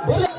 Oh,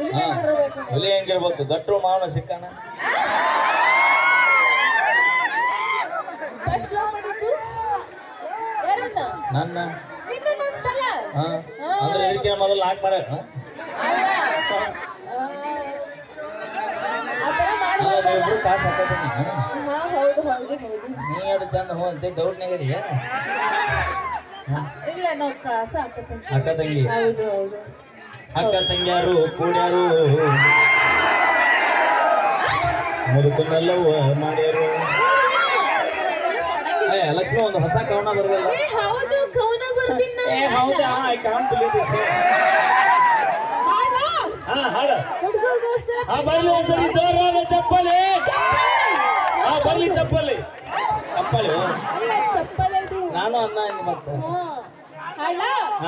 ಹುಲಿ ಹೆಂಗಿರ್ಬೇಕು ಗಟ್ರು ಮಾವನ ಸಿಕ್ಕಾನ ನನ್ನ ಅಂದ್ರೆ ಇದಕ್ಕೆ ಮೊದಲು ಹಾಕಿ ಮಾಡ ಕಾಸು ಹಾಕೋತೀನಿ ನೀ ಎರಡು ಚಂದ ಹೋ ಅಂತ ಡೌಟ್ನಾಗ ಇದೆಯಾ ಅಕ್ಕ ತಂಗಿ ಅಕ್ಕ ತಂಗಿಯಾರು ಕೂಡ್ಯಾರು ಮುದುಕನ್ನೆಲ್ಲವೂ ಮಾಡ್ಯಾರು ಲಕ್ಷ್ಮಿ ಒಂದು ಹೊಸ ಕವನ ಬರಲಿಲ್ಲ ಹೌದಾ ಐ ಕಾಂಟ್ ಬಿಲೀವ್ ದಿಸ್ ಹಾಡು ಬರ್ಲಿ ಸರಿ ಜೋರಾದ ಚಪ್ಪಲಿ ಬರ್ಲಿ ಚಪ್ಪಲಿ ಚಪ್ಪಲಿ ನಾನು ಅನ್ನ ಮತ್ತೆ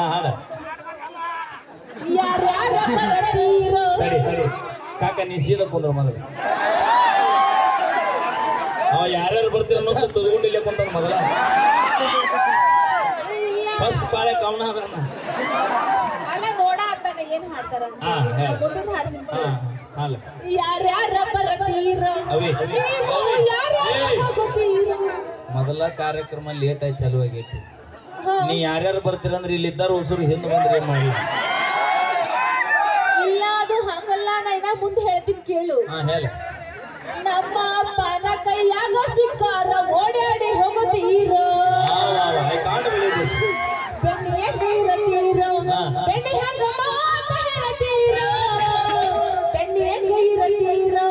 ಹಾಡ ಸರಿ ಸರಿ ಕಾಕ ನೀ ಸೀದಾ ಕುಂದ್ರ ಮೊದಲು ಅವ ಯಾರ್ಯಾರು ಬರ್ತೀರ ಅನ್ನೋ ತದ್ಕೊಂಡಿಲ್ಲ ಕುಂತ ಮೊದಲ ಫಸ್ಟ್ ಪಾಳೆ ಕವನ ಅದನ್ನ ಮೊದಲ ಕಾರ್ಯಕ್ರಮ ಲೇಟ್ ಆಗಿ ಚಾಲು ಆಗೈತಿ ನೀ ಯಾರ್ಯಾರು ಬರ್ತೀರಂದ್ರೆ ಇಲ್ಲಿದ್ದಾರ ಹೊಸರು ಹಿಂದೆ ಬಂದ್ರೆ ಏನ್ ಮಾಡಿ ಇಲ್ಲ ಅದು ಹಂಗಲ್ಲ ನಾ ಇನ್ನ ಮುಂದೆ ಹೇಳ್ತೀನಿ ಕೇಳು ಹೇಳ ನಮ್ಮ ಅಪ್ಪನ ಕೈಯಾಗ ಸಿಕ್ಕಾರ ಓಡಾಡಿ ಹೋಗುತ್ತೀರೋ ಬೆಣ್ಣೆ ಹೆಂಗ ಇರತ್ತೀರೋ ಬೆಣ್ಣೆ ಹೆಂಗ ಮಾತ ಹೇಳ್ತೀರೋ ಬೆಣ್ಣೆ ಹೆಂಗ ಇರತ್ತೀರೋ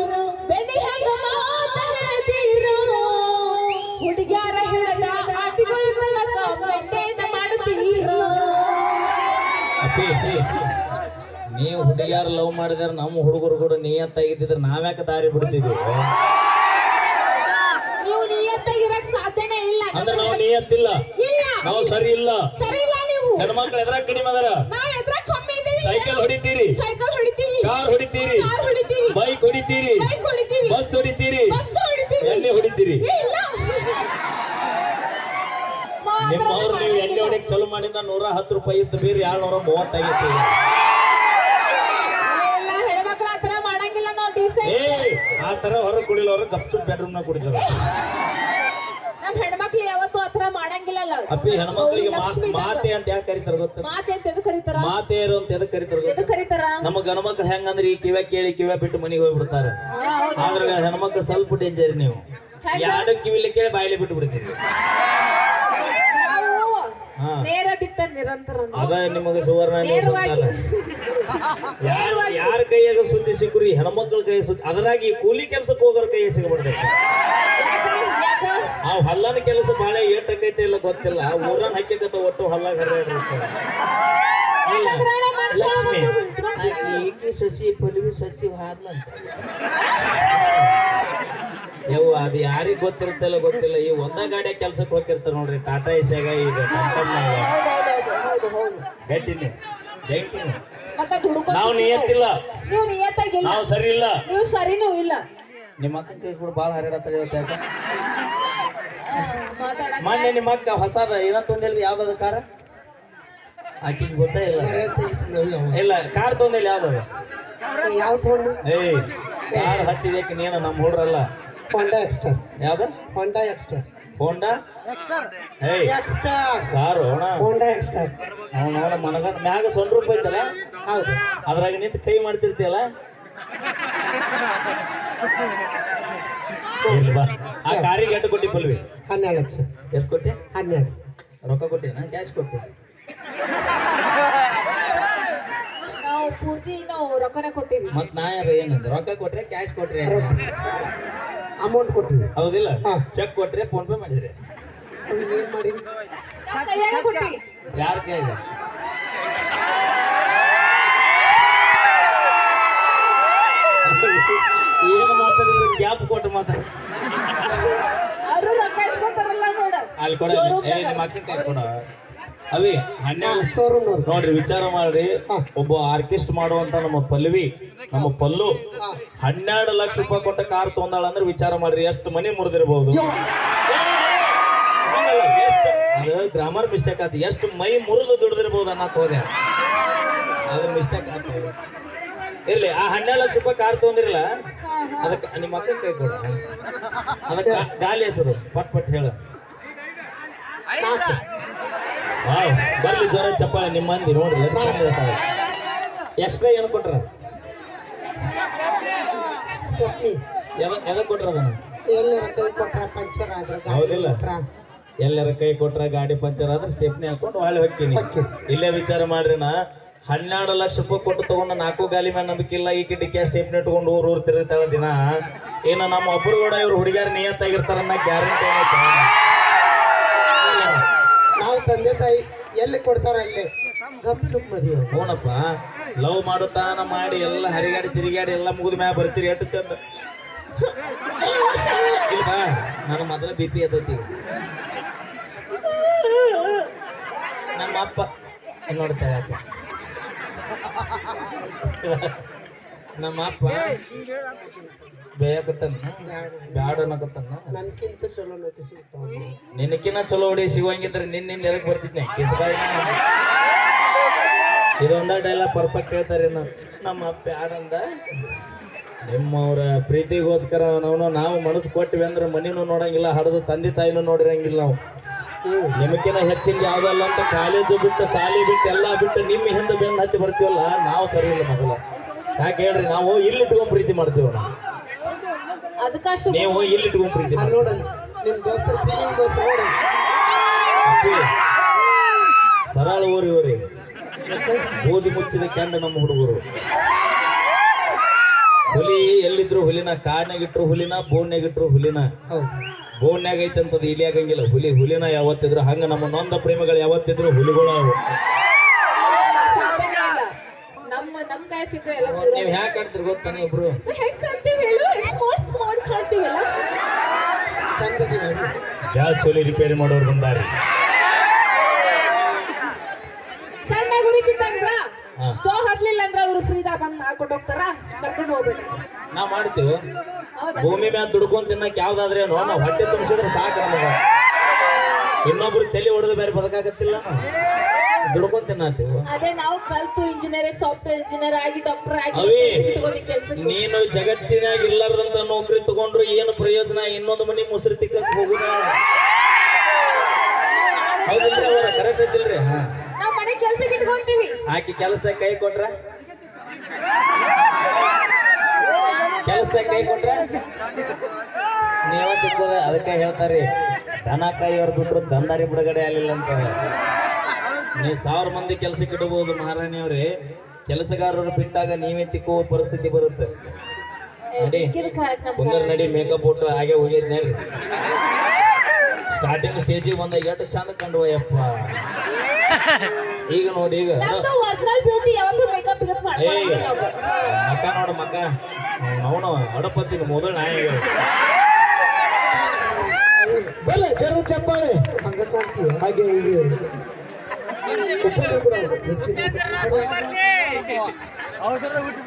ಬೆಣ್ಣೆ ಹೆಂಗ ಮಾತ ಹೇಳ್ತೀರೋ ಹುಡುಗ್ಯಾರ ಹಿಡದ ಆಟಿಗಳ ತನಕ ಮೆಂಟೇನ ಮಾಡುತ್ತೀರೋ ನೀವು ಹುಡುಗಿಯಾರು ಲವ್ ಮಾಡಿದಾರೆ ನಮ್ಮ ಹುಡುಗರು ಕೂಡ ನಿಯತ್ತಾಗಿದ್ದಿದ್ರೆ ನಾವ್ಯಾಕೆ ದಾರಿ ಬಿಡ್ತಿದ್ವಿ ನೀವು ನಿಯತ್ತಾಗಿರಕ್ ಸಾಧ್ಯನೇ ಇಲ್ಲ ಅಂದ್ರೆ ನಾವು ನಿಯತ್ತಿಲ್ಲ ನಾವು ಸರಿ ಇಲ್ಲ ನೀವು ಹೆಣ್ಮಕ್ಳು ಎದ್ರಾಗ ಕಡಿಮೆ ಅದಾರ ನಾವು ಎದ್ರಾಗ ಕಮ್ಮಿ ಇದೀವಿ ಸೈಕಲ್ ಹೊಡಿತೀರಿ ಕಾರ್ ಹೊಡಿತೀರಿ ಬೈಕ್ ಹೊಡಿತೀರಿ ಬಸ್ ಹೊಡಿತೀರಿ ಎಣ್ಣೆ ಹೊಡಿತೀರಿ ನಿಮ್ಮವ್ರು ನೀವು ಎಣ್ಣೆ ಹೊಡಿಯಕ್ ಚಲೋ ಮಾಡಿಂದ 110 ರೂಪಾಯಿ ಇತ್ತು ಬೀರಿ 230 ಆಗೈತಿ ಆ ತರ ಹೊರಗೆ ಕುಡಿಲ್ಲ ಅವ್ರ ಗಪ್ಚುಪ್ ಬೆಡ್ರೂಮ್ ನಾಗ ಕುಡಿತಾರ ನಮ್ ಹೆಣ್ಮಕ್ಳು ಯಾವತ್ತೂ ಆತರ ಮಾಡಂಗಿಲ್ಲ ಅಪ್ಪಿ ಹೆಣ್ಮಕ್ಳಿಗೆ ಮಾತೆ ಅಂತ ಯಾಕೆ ಕರಿತಾರ ಗೊತ್ತ ಮಾತೆ ಅಂತ ಎದಕ್ ಕರೀತಾರ ಮಾತೆಯರು ಅಂತ ಎದಕ್ ಕರಿತಾರ ನಮ್ಮ ಗಣಮಕ್ಳು ಹೆಂಗಂದ್ರೆ ಈ ಕಿವ್ಯಾ ಕೇಳಿ ಕಿವ್ಯಾ ಬಿಟ್ಟು ಮನೆಗೆ ಹೋಗ್ಬಿಡ್ತಾರ ಆದ್ರೆ ಹೆಣ್ಮಕ್ಳು ಸ್ವಲ್ಪ ಡೇಂಜರ್ ನೀವು ಎರಡು ಕಿವಿಲಿ ಕೇಳಿ ಬಾಯಿಲಿ ಬಿಟ್ಟು ಬಿಡ್ತೀರಿ ನೇರ ದಿಟ್ಟ ನಿರಂತರ ಅದ ನಿಮಗೆ ಸುವರ್ಣ ಯಾರ ಕೈಯಾಗ ಸುದ್ದಿ ಸಿಕ್ಕರು ಈ ಹೆಣ್ಮಕ್ಳ ಕೈ ಸುದ್ದಿ ಅದರಾಗಿ ಕೂಲಿ ಕೆಲ್ಸಕ್ಕೆ ಹೋಗೋರ್ ಕೈ ಸಿಗಬಾರ್ದೈತಿ ಆ ಹಲ್ಲನ ಕೆಲಸ ಬಾಳೆ ಏಟಕೈತೆ ಇಲ್ಲ ಗೊತ್ತಿಲ್ಲ ಊರನ್ ಹಕ್ಕಿಕತ್ತ ಒಟ್ಟು ಹಲ್ಲಾಗ ಹರಿಯಾಡಿರ್ತಾರೆ ಲಕ್ಷ್ಮಿ ಈಕಿ ಸಸಿ ಪಲ್ವಿ ಸಸಿ ಹಾದ್ಲಂತ ಯವ್ವ ಅದು ಯಾರಿಗ್ ಗೊತ್ತಿರುತ್ತಲ್ಲ ಗೊತ್ತಿಲ್ಲ ಈ ಒಂದ ಗಾಡಿಯ ಕೆಲ್ಸಕ್ಕೆ ಹೋಗಿರ್ತಾರ ನೋಡ್ರಿ ಟಾಟಾ ಎಸ್ಯಾಗ ಈಗ ಗಟ್ಟಿನಿ ನಾವು ನಿಯತ್ತಿಲ್ಲ ನಾವು ಸರಿ ಇಲ್ಲ ನೀವು ಸರಿನೂ ಇಲ್ಲ ನಿಮ್ಮ ಅಕ್ಕನ ಕೈ ಕೂಡ ಬಾಳ ಹರಿಯಾಡತ್ತಾರ ಇವತ್ತು ಯಾಕ ಮೊನ್ನೆ ನಿಮ್ಮ ಅಕ್ಕ ಹೊಸದ ಏನಂತಂದೇಳಿ ಯಾವ್ದದ ಕಾರ ಆಕಿಗೆ ಗೊತ್ತೇ ಇಲ್ಲ ಇಲ್ಲ ಕಾರ್ ತೊಂದಿಲ್ಲ ಯಾವ್ದದ ಯಾವ ತಗೊಂಡು ಕಾರ್ ಹತ್ತಿದಕ್ಕೆ ನೀನು ನಮ್ಮ ಹುಡ್ರಲ್ಲ ಹೋಂಡಾ ಎಕ್ಸ್ಟರ್ ಯಾವ್ದು ಹೋಂಡಾ ಎಕ್ಸ್ಟರ್ ಹೋಂಡಾ ಎಕ್ಸ್ಟರ್ ಕಾರು ಹೋಂಡಾ ಎಕ್ಸ್ಟರ್ ಅವನ ಮನಗ ಮ್ಯಾಗ ಸೊಂಡ್ ರೂಪಾಯಿ ಐತಲ್ಲ ಹೌದು ಅದ್ರಾಗ ನಿಂತು ಕೈ ಮಾಡ್ತಿರ್ತೀಯಲ್ಲ ಬಾ ಆ ಕಾರಿಗೆ ಎಷ್ಟು ಕೊಟ್ಟಿ ಪಲ್ವಿ 12 ಲಕ್ಷ ಎಷ್ಟು ಕೊಟ್ಟಿ 12 ರೊಕ್ಕ ಕೊಟ್ಟಿನ ಕ್ಯಾಶ್ ಕೊಟ್ಟಿ ನಾವು ಪೂರ್ತಿ ನಾವು ರೊಕ್ಕನೇ ಕೊಟ್ಟಿವಿ ಮತ್ ನಾ ಏನಂದ್ರೆ ರೊಕ್ಕ ಕೊಟ್ರೆ ಕ್ಯಾಶ್ ಕೊಟ್ರೆ ಅಮೌಂಟ್ ಕೊಟ್ಟಿವಿ ಹೌದಿಲ್ಲ ಚೆಕ್ ಕೊಟ್ರೆ ಫೋನ್ ಪೇ ಮಾಡಿದ್ರೆ ಯಾರ ಕೈಯಾಗ ಏನು ಮಾತಾಡಿದ್ರು ಗ್ಯಾಪ್ ಕೊಟ್ಟು ಮಾತಾಡ ಅಲ್ಲಿ ಕೊಡ ನಿಮ್ಮ ಅಕ್ಕನ ಕೈ ಕೊಡ ಅವಿ 12 ನೋಡ್ರಿ ವಿಚಾರ ಮಾಡ್ರಿ ಒಬ್ಬ ಆರ್ಕೆಸ್ಟ್ ಮಾಡುವಂತ ನಮ್ಮ ಪಲ್ವಿ ನಮ್ಮ ಪಲ್ಲು 12 ಲಕ್ಷ ರೂಪಾಯಿ ಕೊಟ್ಟ ಕಾರ್ ತೊಂದಾಳ ಅಂದ್ರೆ ವಿಚಾರ ಮಾಡ್ರಿ ಎಷ್ಟು ಮನೆ ಮುರಿದಿರಬಹುದು ಅದು ಗ್ರಾಮರ್ ಮಿಸ್ಟೇಕ್ ಆಯ್ತು ಎಷ್ಟು ಮೈ ಮುರಿದು ದುಡ್ದಿರ್ಬೋದು ಅನ್ನಕ್ ಹೋದೆ ಅದ್ರ ಮಿಸ್ಟೇಕ್ ಆಗ್ತದೆ ಇರ್ಲಿ ಆ 12 ಲಕ್ಷ ರೂಪಾಯಿ ಕಾರ್ ತಗೊಂಡಿರಲ್ಲ ಹಾ ಹಾ ಅದಕ್ಕೆ ನಿಮ್ಮ ಅಕ್ಕ ಕೈ ಕೊಡ ಅದಕ್ಕೆ ಗಾಲಿ ಹೆಸರು ಪಟ್ ಪಟ್ ಹೇಳ ವಾವ್ ಬರ್ಲಿ ಜ್ವರ ಚಪ್ಪಾಳೆ ನಿಮ್ಮ ಮಂದಿ ನೋಡ್ರಿ ಎಷ್ಟು ಚಂದ ಇರ್ತಾವೆ ಎಕ್ಸ್ಟ್ರಾ ಏನು ಕೊಟ್ರ ಸ್ಟೆಪ್ನಿ ಎದಕ್ ಕೊಟ್ರ ಅದನ್ನ ಎಲ್ಲರ ಕೈ ಕೊಟ್ರ ಪಂಚರ್ ಆದ್ರ ಹೌದಿಲ್ಲ ಎಲ್ಲರ ಕೈ ಕೊಟ್ರ ಗಾಡಿ ಪಂಚರ್ ಆದ್ರೆ ಸ್ಟೆಪ್ನಿ ಹಾಕೊಂಡು ಹೊಳ್ಳಿ ಹೋಗ್ತೀನಿ ಇಲ್ಲೇ ವಿಚಾರ ಮಾಡ್ರಿ ನಾ 12 ಲಕ್ಷ ರೂಪಾಯಿ ಕೊಟ್ಟು ತಗೊಂಡು 4 ಗಾಲಿ ಮೇಲೆ ನಂಬಿಕಿಲ್ಲ ಈ ಕಿಟಕಿ ಸ್ಟೆಪ್ನಿ ಇಟ್ಕೊಂಡು ಊರ್ ತಿರುಗ್ತಾಳ ದಿನ ಇನ್ನು ನಮ್ಮ ಒಬ್ಬರು ಕೂಡ ಇವ್ರು ಹುಡುಗಿಯರ್ ನಿಯತ್ತಾಗಿರ್ತಾರನ್ನ ಗ್ಯಾರಂಟಿ ಏನೈತೆ ನಾವು ತಂದೆ ತಾಯಿ ಎಲ್ಲಿ ಕೊಡ್ತಾರ ಅಲ್ಲಿ ಗಪ್ ಚುಪ್ ಮದುವೆ ಹ್ಞೂನಪ್ಪ ಲವ್ ಮಾಡುತ್ತಾನ ಮಾಡಿ ಎಲ್ಲ ಹರಿಗಾಡಿ ತಿರುಗಾಡಿ ಎಲ್ಲ ಮುಗಿದ ಮ್ಯಾಗ ಬರ್ತೀರಿ ಎಷ್ಟು ಚಂದ ಇಲ್ವಾ ನನ್ನ ಮೊದಲ ಬಿ ಪಿ ಎದ್ದೈತಿ ನಮ್ಮ ಅಪ್ಪ ನೋಡ್ತಾ ಯಾಕೆ ನಮ್ಮ ಅಪ್ಪ ಬೇಯಕತ್ತಾನ ಬ್ಯಾಡ ಅನ್ನಕತ್ತಾನ ನನ್ಕಿಂತ ಚಲೋ ಲೋಕ ಸಿಗ್ತಾವ ನಿನಕಿನ್ನ ಚಲೋ ಹೊಡಿ ಸಿಗುವಂಗಿದ್ರೆ ನಿನ್ನಿಂದ ಎದಕ್ ಬರ್ತಿದ್ನೆ ಕಿಸಬಾಯಿ ಇದೊಂದ ಡೈಲಾಗ್ ಪರ್ಫೆಕ್ಟ್ ಹೇಳ್ತಾರೆ ನಮ್ಮ ಅಪ್ಪ ಯಾರಂದ ನಿಮ್ಮವ್ರ ಪ್ರೀತಿಗೋಸ್ಕರ ನಾವು ಮನಸ್ಸು ಕೊಟ್ಟಿವಿ ಅಂದ್ರೆ ಮನಿನೂ ನೋಡಂಗಿಲ್ಲ ಹಡದು ತಂದೆ ತಾಯಿನೂ ನೋಡಿರಂಗಿಲ್ಲ ನಾವು ನಿಮಕಿನ ಹೆಚ್ಚಿನ ಯಾವ್ದಲ್ಲ ಅಂತ ಕಾಲೇಜು ಬಿಟ್ಟು ಸಾಲಿ ಬಿಟ್ಟು ಎಲ್ಲ ಬಿಟ್ಟು ನಿಮ್ಮ ಹಿಂದೆ ಬೆನ್ನು ಹತ್ತಿ ಬರ್ತೀವಲ್ಲ ನಾವು ಸರಿ ಇಲ್ಲ ಮೊದಲ ಯಾಕೆ ಹೇಳ್ರಿ ನಾವು ಇಲ್ಲಿ ಇಟ್ಕೊಂಡ್ ಪ್ರೀತಿ ಮಾಡ್ತೀವಿ ನಾವು ಅದಕ್ಕಷ್ಟು ನೀವು ಇಲ್ಲಿ ಇಟ್ಕೊಂಡ್ ಪ್ರೀತಿ ಅಲ್ಲಿ ನೋಡಲ್ಲಿ ನಿಮ್ ದೋಸ್ತರ ಫೀಲಿಂಗ್ ದೋಸ್ತರ ನೋಡಿ ಅಪ್ಪಿ, ಸರಳ ಊರಿ ಬೂದಿ ಮುಚ್ಚಿದ ಕೆಂಡ ನಮ್ಮ ಹುಡುಗರು ಹುಲಿ ಎಲ್ಲಿದ್ರು ಹುಲಿನ ಕಾಡ್ನಾಗಿಟ್ರು ಹುಲಿನ ಬೋನ್ಯಾಗಿಟ್ರು ಹುಲಿನ ಹೌದು ಬೋನ್ಯಾಗ ಐತಂತದ್ದು ಇಲ್ಲಿ ಆಗಂಗಿಲ್ಲ ಹುಲಿನ ಯಾವತ್ತಿದ್ರು ಹಂಗ ನಮ್ಮ ನೊಂದ ಪ್ರೇಮಿಗಳು ಯಾವತ್ತಿದ್ರು ಹುಲಿಗಳು ಅವು ಸಾಧ್ಯನೇ ಇಲ್ಲ ನಮ್ಮ ಕೈ ಸಿಕ್ಕರೆ ಎಲ್ಲ ನೀವ್ ಹ್ಯಾಕ್ ಆಡ್ತಿರ್ ಗೊತ್ತಾನೆ ಇಬ್ರು ಹೆಂಗ್ ಕಾಣ್ತೀವಿ ಹೇಳು ಸ್ಮಾರ್ಟ್ ಕಾಣ್ತೀವಲ್ಲ ಚಂದದಿವಿ ಗ್ಯಾಸ್ ಒಲಿ ರಿಪೇರಿ ಮಾಡೋರು ಬಂದಾರಿ ಸಣ್ಣ ಗುರಿತಿತ್ತಂದ್ರ ಹಾ. ಸ್ಟೋವ್ ಹತ್ಲಿಲ್ಲ ಅಂದ್ರ ಅವ್ರು ಫ್ರೀದಾಗ ಬಂದ್ ಮಾಡ್ಕೊಂಡು ಹೋಗ್ತಾರ ಕರ್ಕೊಂಡು ಹೋಗ್ಬೇಡಿ ನಾವ್ ಮಾಡ್ತೀವಿ ಹೌದಾ ಭೂಮಿ ಮ್ಯಾಲ ದುಡ್ಕೊಂಡ್ ತಿನ್ನಕ್ ಯಾವ್ದಾದ್ರೇನು ನಾವ್ ಹೊಟ್ಟೆ ತುಂಬಿಸಿದ್ರೆ ಸಾಕು ನಮಗ ಇನ್ನೊಬ್ರು ತಲೆ ಹೊಡೆದು ಬೇರೆ ಬದುಕಾಗತ್ತಿಲ್ಲ ನಾವು ದುಡ್ಕೊಂಡ್ ತಿನ್ನತ್ತೀವಿ ಅದೇ ನಾವು ಕಲ್ತು ಇಂಜಿನಿಯರ್ ಸಾಫ್ಟ್ವೇರ್ ಇಂಜಿನಿಯರ್ ಆಗಿ ಡಾಕ್ಟರ್ ಆಗಿ ಅವೇ ಕೆಲ್ಸಕ್ಕೆ ನೀನು ಜಗತ್ತಿನಾಗ ಇಲ್ಲಾರ್ದಂತ ನೌಕರಿ ತಗೊಂಡ್ರು ಏನು ಪ್ರಯೋಜನ ಇನ್ನೊಂದು ಮನಿ ಮುಸ್ರಿ ತಿಕ್ಕಕ್ ಹೋಗುದ ಹೌದಿಲ್ರಿ ಅವರ ಕರೆಕ್ಟ್ ಐತಿಲ್ರಿ ಹಾ ನಾವ್ ಮನೆ ಕೆಲ್ಸಕ್ಕೆ ಇಟ್ಕೊಂತೀವಿ ಆಕಿ ಕೆಲಸದಾಗ ಕೈ ಕೊಟ್ರ ಕೆಲಸದಾಗ ಕೈ ಕೊಟ್ರ ನೀವ ತಿಕ್ಕೋದ ಅದಕ್ಕೆ ಹೇಳ್ತಾರಿ ದನ ಕಾಯಿಯವ್ರು ಬಿಟ್ರು ದಂದಾರಿ ಬಿಡುಗಡೆ ಆಗಲಿಲ್ಲ ಅಂತ ನೀವು 1000 ಮಂದಿ ಕೆಲ್ಸಕ್ಕೆ ಇಡಬಹುದು ಮಹಾರಾಣಿಯವ್ರೆ ಕೆಲಸಗಾರರು ಬಿಟ್ಟಾಗ ನೀವೇ ತಿಕ್ಕುವ ಪರಿಸ್ಥಿತಿ ಬರುತ್ತೆ ನಡಿ ಕುಂದರ್ ನಡಿ ಮೇಕಪ್ ಊಟ ಹಾಗೆ ಹೋಗಿದ್ ನಡಿ ಸ್ಟಾರ್ಟಿಂಗ್ ಸ್ಟೇಜಿಗೆ ಬಂದಾಗ ಎಷ್ಟು ಚಂದ ಕಂಡು ಯಪ್ಪ ಈಗ ನೋಡಿ ಈಗ ಒರಿಜಿನಲ್ ಬ್ಯೂಟಿ ಯಾವತ್ತೂ ಮೇಕಪ್ ಏಯ್ ಮಕ್ಕ ನೋಡು ಮಕ್ಕ ಅವನು ಅಡಪತ್ತಿನ ಮೊದಲು ನಾಯಿ ಬಲ್ಲ ಜರ ಚಪ್ಪಾಳೆ ಹಂಗ ಕಾಣ್ತೀವಿ ಹಾಗೆ ಹೀಗೆ ಅವಸರದ ಬಿಟ್ಟು